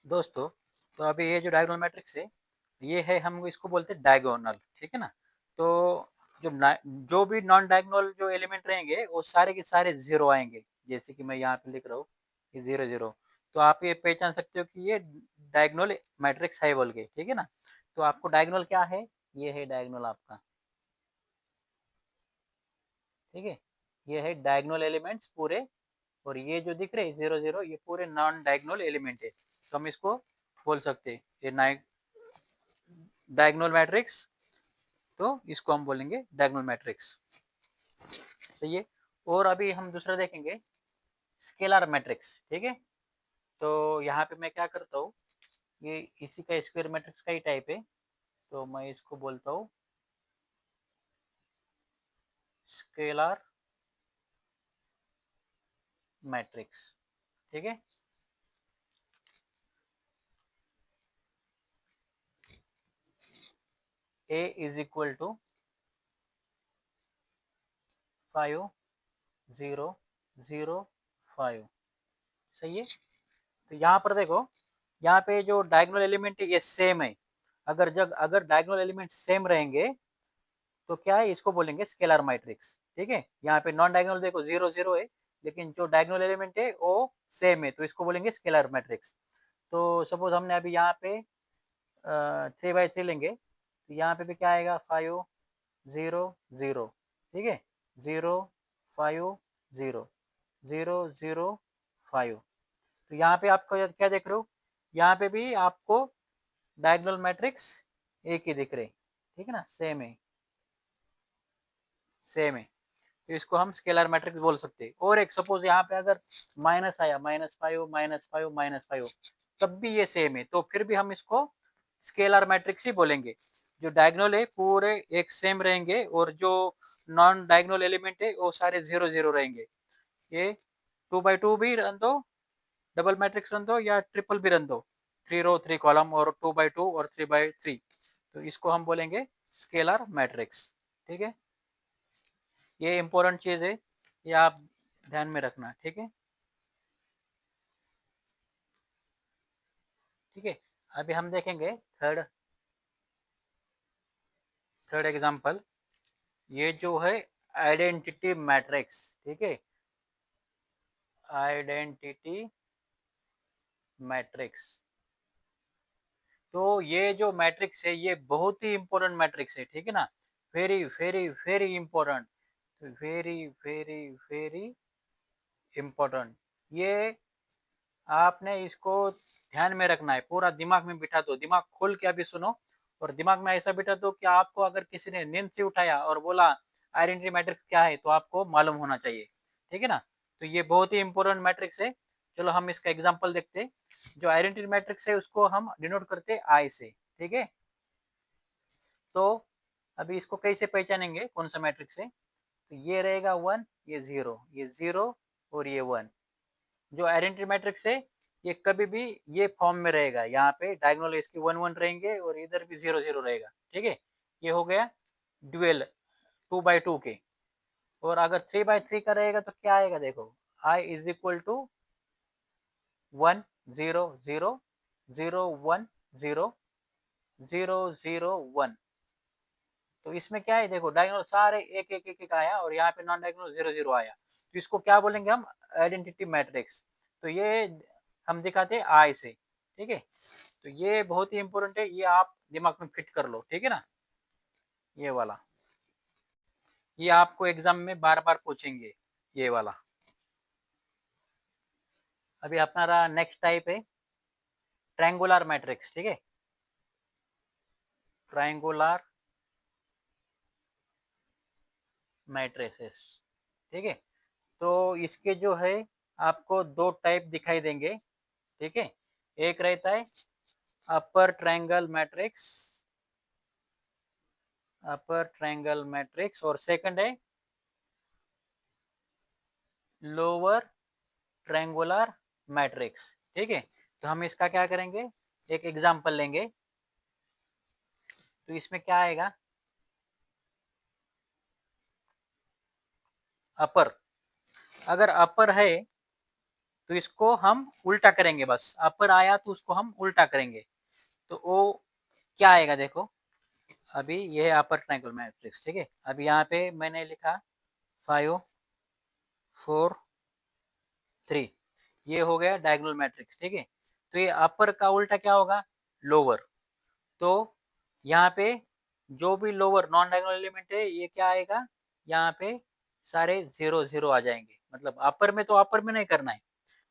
दोस्तों, तो अभी ये जो डायगोनल मैट्रिक्स है, ये है, हम इसको बोलते हैं डायगोनल, ठीक है ना? तो जो भी नॉन डायगोनल जो एलिमेंट रहेंगे, वो सारे के सारे 0 आएँगे। जैसे कि मैं यहाँ पे लिख रहा हूँ कि 0, 0। तो आप ये पहचान सकते हो कि ये डायगोनल मैट्रिक्स है बोल के, ठीक है ना? तो आपको डायगोनल क्या है? ये है डायगोनल आपका, ठीक है? ये है डायगोनल एलिमेंट्स पूरे, और ये जो दिख रहे हैं 0, 0, ये पूरे नॉन डायगोनल एलिमेंट है। तो हम इसको बोल सकते हैं, ये डायगोनल मैट्रिक्स, तो इसको हम बोलेंगे डायगोनल मैट्रिक्स। सही है। और अभी हम दूसरा देखेंगे, स्केलर मैट्रिक्स, ठीक है? तो यहाँ पे मैं क्या करता हूँ, ये इसी का स्क्वायर मैट्रिक्स का ही टाइप है, तो मैं इसको बोलता हूँ स्केलर मैट्रिक्स, ठीक है? A is equal to 5, 0, 0, 5। सही है। तो यहाँ पर देखो, यहाँ पे जो डायगोनल एलिमेंट है ये सेम है। अगर डायगोनल एलिमेंट सेम रहेंगे तो क्या है, इसको बोलेंगे स्केलर मैट्रिक्स, ठीक है? यहाँ पे नॉन डायगोनल देखो 0, 0 है, लेकिन जो डायगोनल एलिमेंट है वो सेम है, तो इसको बोलेंगे स्केलर मैट्रिक्स। तो सपोज हमने अभी यहाँ पे 3/3 लेंगे, तो यहाँ पे भी क्या आएगा, 5, 0, 0, ठीक है? 0, 5, 0, 0, 0, 5। तो यहाँ पे आपको क्या देख रहे हो, यहाँ पे भी आपको डायगोनल मैट्रिक्स एक ही दिख रहे, ठीक है ना? सेम है, सेम है। तो इसको हम स्केलर मैट्रिक्स बोल सकते हैं। और एक सपोज यहाँ पे अगर माइनस आया, -5, -5, -5, तब भी ये सेम है, तो फिर भी हम इसको स्केलर मैट्रिक्स ही बोलेंगे। जो डायगोनल है पूरे एक सेम रहेंगे, और जो नॉन डायगोनल एलिमेंट है वो सारे 0, 0 रहेंगे। ये 2/2 भी रन दो, डबल मैट्रिक्स रन दो, या ट्रिपल भी रन दो, 3 रो 3 कॉलम, और 2/2 और 3/3, तो इसको हम बोलेंगे स्केलर मैट्रिक्स, ठीक है? ये इंपॉर्टेंट चीज है, ये आप ध्यान में रखना, ठीक है? ठीक है। अभी हम देखेंगे थर्ड थर्ड एग्जांपल, ये जो है आइडेंटिटी मैट्रिक्स, ठीक है? Identity matrix. तो ये जो मैट्रिक्स है ये बहुत ही इंपॉर्टेंट मैट्रिक्स है, ठीक है ना? Very very very important, very very very important. ये आपने इसको ध्यान में रखना है, पूरा दिमाग में बिठा दो, दिमाग खोल के अभी सुनो, और दिमाग में ऐसा बिठा दो कि आपको अगर किसी ने नींद से उठाया और बोला आइडेंटिटी मैट्रिक्स क्या है, तो आपको मालूम होना चाहिए, ठीक है ना? तो ये बहुत ही इंपॉर्टेंट मैट्रिक्स है। चलो हम इसका एग्जांपल देखते हैं। जो आइडेंटिटी मैट्रिक्स है उसको हम डिनोट करते हैं आई से, ठीक है? तो अभी इसको कैसे पहचानेंगे कौन सा मैट्रिक्स है? तो ये रहेगा 1, ये 0, ये 0, और ये 1। जो आइडेंटिटी मैट्रिक्स है ये कभी भी ये फॉर्म में रहेगा, यहाँ पे डायगोनल इसके 1, 1 रहेंगे, और इधर भी 0, 0 रहेगा, ठीक है? ये हो गया ड्यूअल 2/2 के। और अगर 3/3 का रहेगा तो क्या आएगा, देखो, i इज इक्वल टू 1, 0, 0, 0, 1, 0, 0, 0, 1। तो इसमें क्या है, देखो डायगोनल सारे एक एक एक एक आया, और यहाँ पे नॉन डायगोनल 0, 0 आया, तो इसको क्या बोलेंगे हम, आइडेंटिटी मैट्रिक्स। तो ये हम दिखाते हैं आई से, ठीक है? तो ये बहुत ही इंपॉर्टेंट है, ये आप दिमाग में फिट कर लो, ठीक है ना? ये वाला, ये आपको एग्जाम में बार बार पूछेंगे, ये वाला। अभी हमारा नेक्स्ट टाइप है ट्रायंगुलर मैट्रिक्स, ठीक है? ट्रायंगुलर मैट्रिसेस, ठीक है? तो इसके जो है आपको दो टाइप दिखाई देंगे, ठीक है? एक रहता है अपर ट्रायंगल मैट्रिक्स, अपर ट्रायंगल मैट्रिक्स, और सेकंड है लोअर ट्रायंगुलर मैट्रिक्स, ठीक है? तो हम इसका क्या करेंगे, एक एग्जांपल लेंगे। तो इसमें क्या आएगा, अपर, अगर अपर है तो इसको हम उल्टा करेंगे, बस अपर आया तो उसको हम उल्टा करेंगे, तो वो क्या आएगा देखो। अभी ये है अपर ट्रायंगल मैट्रिक्स, ठीक है। अभी यहाँ पे मैंने लिखा 5 4 3, ये हो गया डायगोनल मैट्रिक्स, ठीक है। तो ये अपर का उल्टा क्या होगा, लोअर। तो यहाँ पे जो भी लोअर नॉन डायगोनल एलिमेंट है ये क्या आएगा, यहाँ पे सारे 0 0 आ जाएंगे। मतलब अपर में तो अपर में नहीं करना है,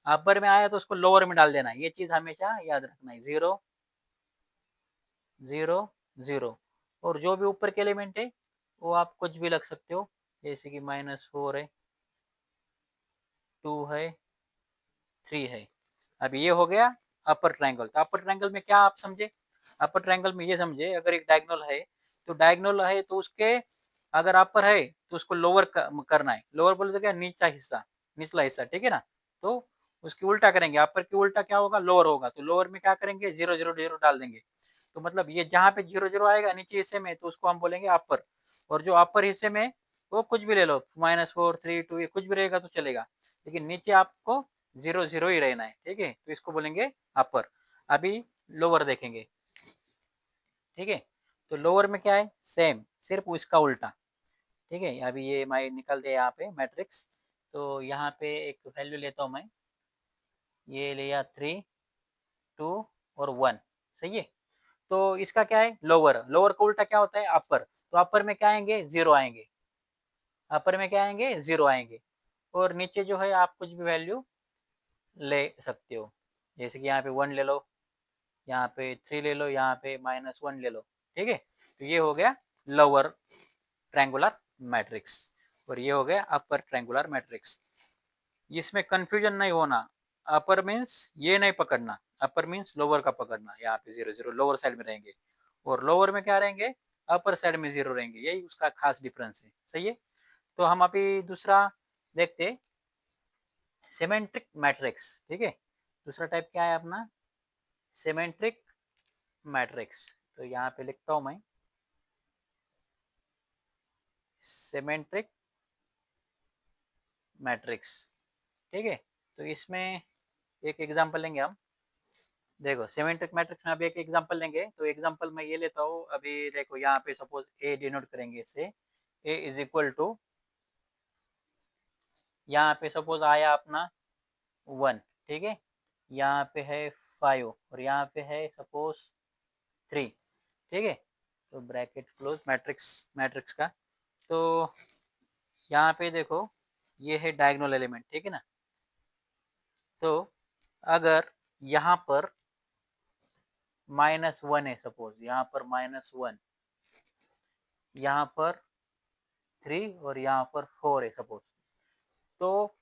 अपर में आया तो उसको लोअर में डाल देना है, ये चीज हमेशा याद रखना है। 0 0 0, और जो भी ऊपर के एलिमेंट है वो आप कुछ भी लग सकते हो, जैसे कि -4 है, 2 है, 3 है। अब ये हो गया अपर ट्रायंगल। तो अपर ट्रायंगल में क्या आप समझे, अपर ट्रायंगल में ये समझे, अगर एक डायगोनल है तो डायगोनल है तो उसके अगर अपर है तो उसको लोअर करना है। लोअर बोले तो क्या, नीचा हिस्सा, निचला हिस्सा, ठीक है ना। तो उसकी उल्टा करेंगे, अपर की उल्टा क्या होगा, लोअर होगा। तो लोअर में क्या करेंगे, 0 0 0 डाल देंगे। तो मतलब ये जहाँ पे 0 0 आएगा नीचे हिस्से में तो उसको हम बोलेंगे अपर, और जो अपर हिस्से में वो कुछ भी ले लो, -4 3 2 ये कुछ भी रहेगा तो चलेगा, लेकिन नीचे आपको 0 0 ही रहना है, ठीक है। तो इसको बोलेंगे अपर। अभी लोअर देखेंगे, ठीक है। तो लोअर में क्या है, सेम, सिर्फ उसका उल्टा, ठीक है। अभी ये मैं निकल दे यहाँ पे मैट्रिक्स, तो यहाँ पे एक वैल्यू लेता हूँ मैं, ये लिया 3 2 और 1, सही है। तो इसका क्या है, लोअर, लोअर का उल्टा क्या होता है, अपर। तो अपर में क्या आएंगे, 0 आएंगे, अपर में क्या आएंगे, 0 आएंगे। और नीचे जो है आप कुछ भी वैल्यू ले सकते हो, जैसे कि यहाँ पे 1 ले लो, यहाँ पे 3 ले लो, यहाँ पे -1 ले लो, ठीक है। तो ये हो गया लोअर ट्रायंगुलर मैट्रिक्स, और ये हो गया अपर ट्रायंगुलर मैट्रिक्स। इसमें कंफ्यूजन नहीं होना, अपर मीन्स ये नहीं पकड़ना, अपर मीन्स लोअर का पकड़ना। यहाँ पे 0 0 लोअर साइड में रहेंगे, और लोअर में क्या रहेंगे, अपर साइड में 0 रहेंगे, यही उसका खास डिफरेंस है, सही है। तो हम अभी दूसरा देखते, सिमेट्रिक मैट्रिक्स, ठीक है। दूसरा टाइप क्या है अपना, सिमेट्रिक मैट्रिक्स। तो यहाँ पे लिखता हूँ मैं, सिमेट्रिक मैट्रिक्स, ठीक है। तो इसमें एक एग्जांपल लेंगे हम, देखो सिमेट्रिक मैट्रिक्स में अभी एक एग्जांपल लेंगे। तो एग्जांपल मैं ये लेता हूँ, अभी देखो यहाँ पे सपोज ए डिनोट करेंगे इससे, ए इज इक्वल टू, यहाँ पे सपोज आया अपना 1, ठीक है। यहाँ पे है 5 और यहाँ पे है सपोज 3, ठीक है। तो ब्रैकेट क्लोज मैट्रिक्स, मैट्रिक्स का, तो यहाँ पे देखो ये है डायगोनल एलिमेंट, ठीक है ना। तो अगर यहाँ पर -1 है, सपोज यहाँ पर -1, यहाँ पर 3 और यहाँ पर 4 है सपोज, तो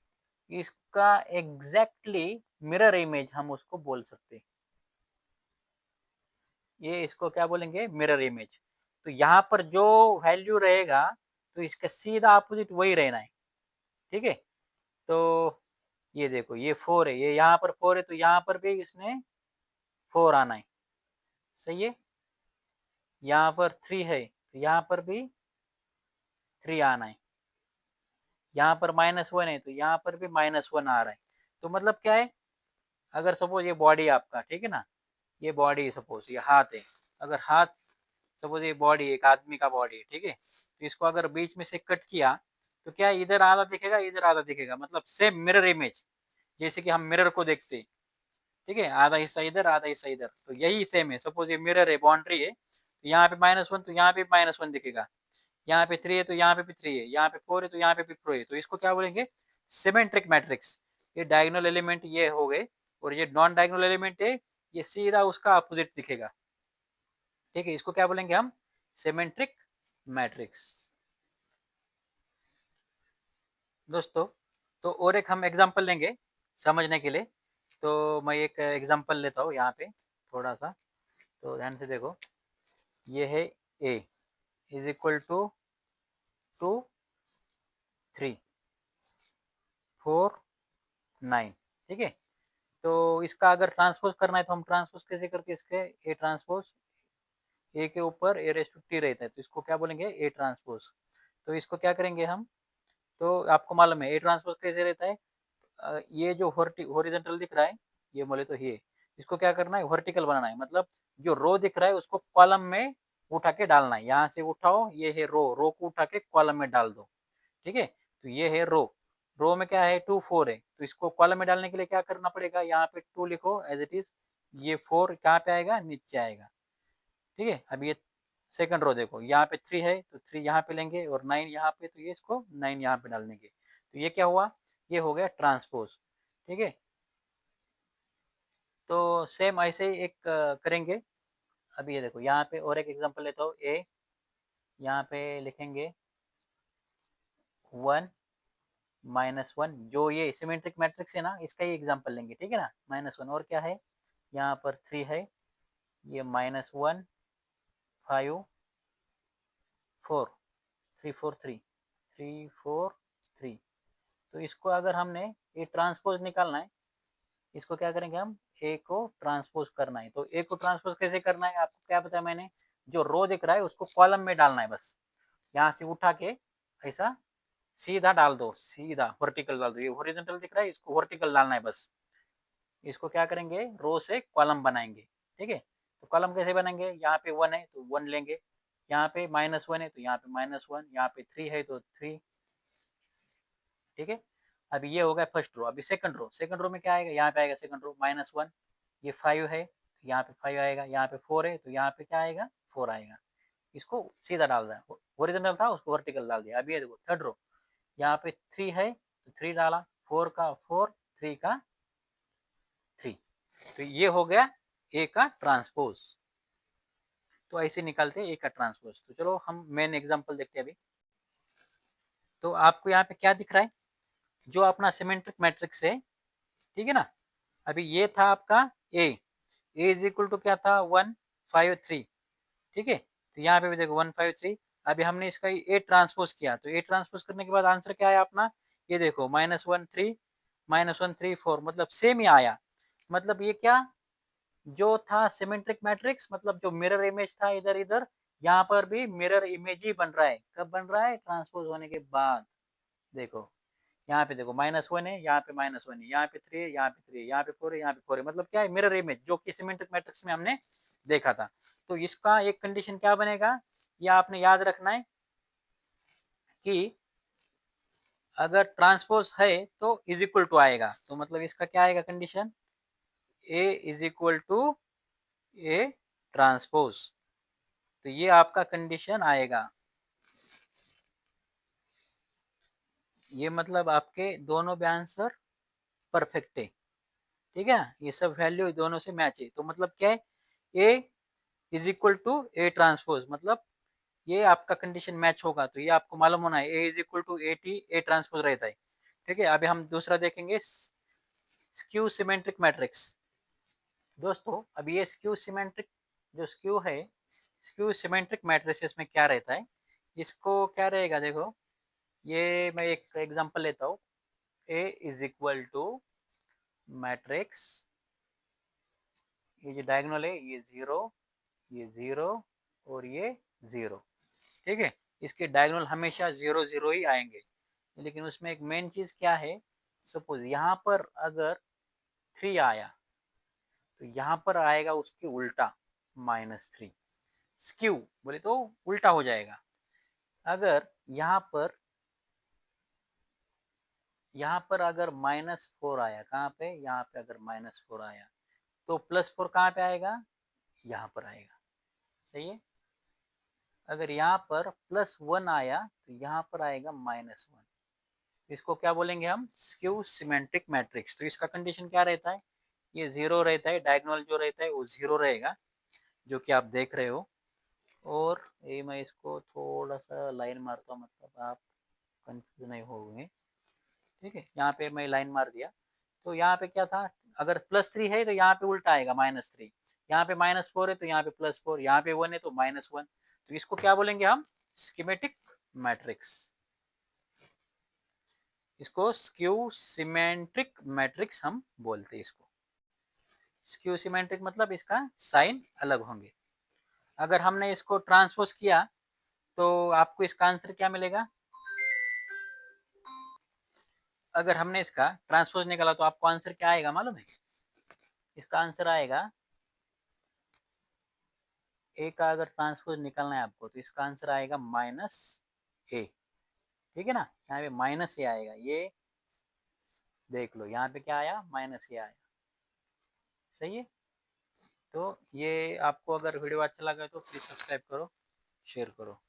इसका एग्जैक्टली मिरर इमेज हम उसको बोल सकते हैं। ये इसको क्या बोलेंगे, मिरर इमेज। तो यहाँ पर जो वैल्यू रहेगा तो इसका सीधा अपोजिट वही रहना है, ठीक है। तो ये देखो ये 4 है, ये यहाँ पर 4 है, तो यहाँ पर भी इसने 4 आना है, सही है। यहाँ पर 3 है तो यहाँ पर भी 3 आना है, यहाँ पर -1 है तो यहाँ पर भी -1 आ रहा है। तो मतलब क्या है, अगर सपोज ये बॉडी आपका, ठीक है ना, ये बॉडी सपोज ये हाथ है, अगर हाथ सपोज ये बॉडी एक आदमी का बॉडी है, ठीक है। तो इसको अगर बीच में से कट किया तो क्या इधर आधा दिखेगा, इधर आधा दिखेगा, मतलब सेम मिरर इमेज, जैसे कि हम मिरर को देखते हैं, ठीक है। आधा हिस्सा इधर आधा हिस्सा इधर, तो यही सेम है। सपोज ये मिरर है, बाउंड्री है, तो यहाँ पे -1 तो यहाँ पे -1 दिखेगा, यहाँ पे 3 है तो यहाँ पे भी 3 है, यहाँ पे 4 है तो यहाँ पे भी 4 है। तो इसको क्या बोलेंगे, सिमेट्रिक मैट्रिक्स। ये डायगोनल एलिमेंट ये हो गए, और ये नॉन डायगोनल एलिमेंट है, ये सीधा उसका अपोजिट दिखेगा, ठीक है। इसको क्या बोलेंगे हम, सिमेट्रिक मैट्रिक्स। दोस्तों, तो और एक हम एग्जांपल लेंगे समझने के लिए। तो मैं एक एग्जांपल लेता हूँ यहाँ पे थोड़ा सा, तो ध्यान से देखो, ये है a इज इक्वल टू 2 3 4 9, ठीक है। तो इसका अगर ट्रांसपोज करना है तो हम ट्रांसपोज कैसे करके, इसके ए ट्रांसपोज, ए के ऊपर ए रेस टू टी रहता है, तो इसको क्या बोलेंगे, ए ट्रांसपोज। तो इसको क्या करेंगे हम, तो आपको मालूम है ए ट्रांसपोज कैसे रहता है, ये जो हॉरिजॉन्टल दिख रहा है, ये बोले तो ये, इसको क्या करना है, वर्टिकल बनाना है। मतलब जो रो दिख रहा है उसको कॉलम में उठा के डालना है। यहाँ से उठाओ, ये है रो, रो को उठा के कॉलम में डाल दो। ठीक है, तो ये है रो, रो में क्या है 2 4 है, तो इसको कॉलम में डालने के लिए क्या करना पड़ेगा, यहाँ पे 2 लिखो एज इट इज, ये 4 कहाँ पे आएगा, नीचे आएगा। ठीक है, अब ये सेकंड रो देखो, यहाँ पे 3 है तो 3 यहाँ पे लेंगे और 9 यहाँ पे, तो ये इसको 9 यहाँ पे डाल देंगे। तो ये क्या हुआ, ये हो गया ट्रांसपोज। ठीक है, तो सेम ऐसे ही एक करेंगे। अभी ये देखो, यहाँ पे और एक एग्जांपल लेता हूँ, ए, यहाँ पे लिखेंगे 1 -1, जो ये सिमेट्रिक मैट्रिक्स है ना, इसका ही एग्जांपल लेंगे। ठीक है ना, -1, और क्या है, यहाँ पर 3 है, ये -1 5 4 3 4 3 3 4 3। तो इसको अगर हमने ये ट्रांसपोज निकालना है, इसको क्या करेंगे हम, ए को ट्रांसपोज करना है। तो ए को ट्रांसपोज कैसे करना है, आपको क्या बताया मैंने, जो रो दिख रहा है उसको कॉलम में डालना है बस, यहाँ से उठा के ऐसा सीधा डाल दो, सीधा वर्टिकल डाल दो। ये हॉरिजॉन्टल दिख रहा है, इसको वर्टिकल डालना है बस। इसको क्या करेंगे, रो से कॉलम बनाएंगे। ठीक है, तो कॉलम कैसे बनाएंगे, यहाँ पे 1 है तो 1 लेंगे, यहाँ पे -1 है तो यहाँ पे -1, यहाँ पे 3 है तो 3। ठीक है, अभी ये हो गया फर्स्ट रो। अभी सेकंड रो, सेकंड रो में क्या आएगा, यहाँ पे आएगा सेकंड रो -1, ये 5 है तो यहाँ पे 5 आएगा, यहाँ पे 4 है तो यहाँ पे क्या आएगा, 4 आएगा। इसको सीधा डाल रहा है, ओरिजिनल था उसको वर्टिकल डाल दिया। अभी ये देखो थर्ड रो, यहाँ पे 3 है तो 3 डाला, 4 का 4, 3 का 3, तो ये हो गया ए का ट्रांसपोज। तो ऐसे निकालते हैं ए का ट्रांसपोज। तो चलो हम मेन एग्जांपल देखते हैं अभी। तो आपको यहाँ पे क्या दिख रहा है, जो अपना सिमेट्रिक मैट्रिक्स है, ठीक है ना। अभी ये था आपका ए इज इक्वल टू क्या था, 1 5 3। ठीक है, तो यहाँ पे भी देखो 1 5 3। अभी हमने इसका ए ट्रांसपोज किया, तो ए ट्रांसपोज करने के बाद आंसर क्या आया अपना, ये देखो -1 3 -1 3 4, मतलब सेम ही आया। मतलब ये क्या, जो था सिमेट्रिक मैट्रिक्स, मतलब जो मिरर इमेज था इधर इधर, यहाँ पर भी मिरर इमेज ही बन रहा है। कब बन रहा है, ट्रांसपोज होने के बाद। देखो यहाँ पे देखो -1 है, यहाँ पे -1 है, यहाँ पे 3 है, यहाँ पे 3 है, यहाँ पे 4 है, यहाँ पे 4 है। मतलब क्या है, मिरर इमेज, जो कि सिमेट्रिक मैट्रिक्स में हमने देखा था। तो इसका एक कंडीशन क्या बनेगा, ये आपने याद रखना है कि अगर ट्रांसपोज है तो इज इक्वल टू आएगा। तो मतलब इसका क्या आएगा condition, A is equal to A transpose. तो ये आपका कंडीशन आएगा। ये मतलब आपके दोनों भी आंसर परफेक्ट है। ठीक है, ये सब वैल्यू दोनों से मैच है। तो मतलब क्या है, A is equal to A transpose, मतलब ये आपका कंडीशन मैच होगा। तो ये आपको मालूम होना है, A is equal to A T A transpose रहता है। ठीक है, अभी हम दूसरा देखेंगे, स्क्यू सिमेट्रिक मैट्रिक्स। दोस्तों अभी ये स्क्यू सिमेट्रिक, जो स्क्यू है, स्क्यू सिमेट्रिक मैट्रिसेस में क्या रहता है, इसको क्या रहेगा, देखो ये मैं एक एग्जांपल लेता हूँ। ए इज इक्वल टू मैट्रिक्स, ये जो डायगोनल है ये 0, ये 0 और ये 0। ठीक है, इसके डायगोनल हमेशा 0 0 ही आएंगे। लेकिन उसमें एक मेन चीज क्या है, सपोज यहाँ पर अगर 3 आया तो यहाँ पर आएगा उसके उल्टा -3। स्क्यू बोले तो उल्टा हो जाएगा। अगर यहाँ पर अगर -4 आया, कहाँ पे, यहाँ पे अगर -4 आया तो +4 कहाँ पे आएगा, यहाँ पर आएगा। सही है, अगर यहाँ पर +1 आया तो यहाँ पर आएगा -1। इसको क्या बोलेंगे हम, स्क्यू सिमेट्रिक मैट्रिक्स। तो इसका कंडीशन क्या रहता है, ये 0 रहता है, डायगोनल जो रहता है वो 0 रहेगा, जो कि आप देख रहे हो। और ये मैं इसको थोड़ा सा लाइन मारता हूँ, मतलब आप कंफ्यूज नहीं होंगे। ठीक है, यहाँ पे मैं लाइन मार दिया। तो यहाँ पे क्या था, अगर +3 है तो यहाँ पे उल्टा आएगा -3, यहाँ पे -4 है तो यहाँ पे +4, यहाँ पे 1 है तो -1। तो इसको क्या बोलेंगे हम, स्कीमेटिक मैट्रिक्स। इसको स्क्यू सिमेट्रिक मैट्रिक्स हम बोलते हैं इसको। स्क्यू सिमेट्रिक मतलब इसका साइन अलग होंगे। अगर हमने इसको ट्रांसपोज किया तो आपको इसका आंसर क्या मिलेगा, अगर हमने इसका ट्रांसपोज निकाला तो आपको आंसर क्या आएगा मालूम है? इसका आंसर आएगा, ए का अगर ट्रांसपोज निकालना है आपको तो इसका आंसर आएगा माइनस ए। ठीक है ना, यहाँ पे माइनस ए आएगा, ये देख लो यहाँ पे क्या आया, माइनस ए आया। सही है। तो ये आपको अगर वीडियो अच्छा लगा तो प्लीज सब्सक्राइब करो, शेयर करो।